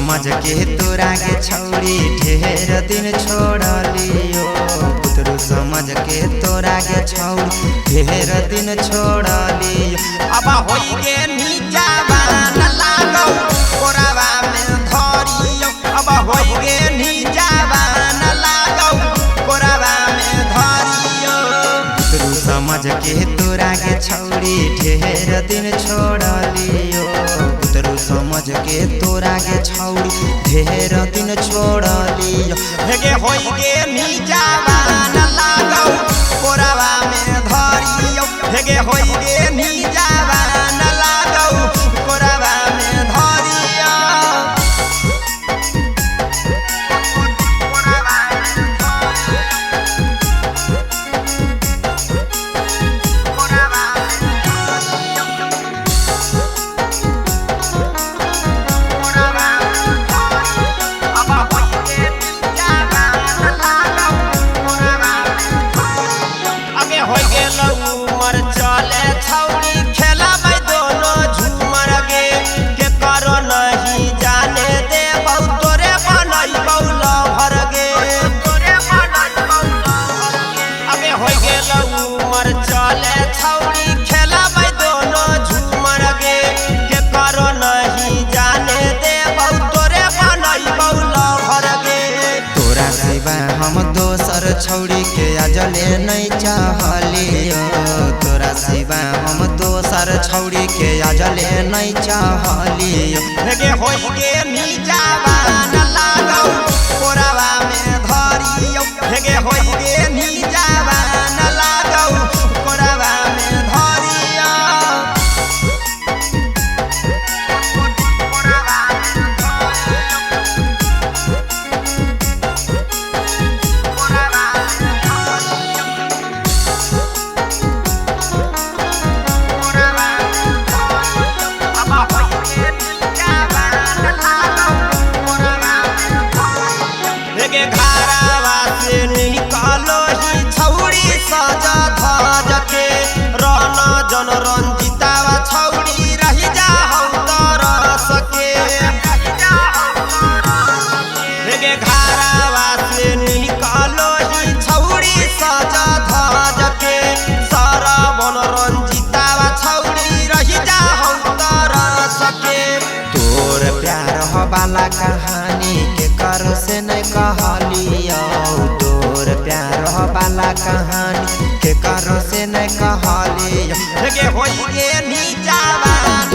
समझ के तोरा के छौड़ी ढेर दिन छोड़लियो। पुतरू समझ के तोरा के छौड़ी ढेर दिन छोड़लियो। अब होई गे नीचावान लागौ कोरावा में धरियो। अब होई गे नीचावान लागौ कोरावा में धरियो। पुतरू समझ के तोरा के छौड़ी ढेर दिन छोड़लियो। पुतरू समझ के तोरा के छौड़ी ढेर दिन छोड़लियो। हेगे होई गे नीचावान लागौ कोरावा में धरियो। हेगे होई गे नीचावान लागौ कोरावा में धरियो। उमर चले छौड़ी खेलाबै दोनों झूमर गे। के करो नहीं जाने दे बहु तोरे बनैबौ लभर गे। अबे हो गेल उमर चले छौड़ी खेलाबै दोनों झूमर गे। के करो नहीं जाने दे बहु तोरे बनैबौ लभर गे। तोरा सिवा हम दोसर छौड़ी के अजले नहीं चाहलियो। तोरा सिवा हम दोसर छौड़ी के अजले नहीं चाहलियो। हेगे होई गे नीचावान लागौ कोरावा में धरियो। हेगे होई गे नीचावान लागौ कोरावा में धरियो। हेगे घरवा से निकालो ही छौड़ी सजा धज के। रन जन रंजितावा छौड़ी रही जाहौ तरस के। हेगे घरवा से निकालो ही छौड़ी सजा धज के। सरवन रंजितावा छौड़ी रही जाहौ तरस के। तोर प्यार वाला कहानी के करो से नहीं कहलियो। तोर प्यार वाला कहानी के करो से नहीं कहलियो। हेगे होई गे नीचावान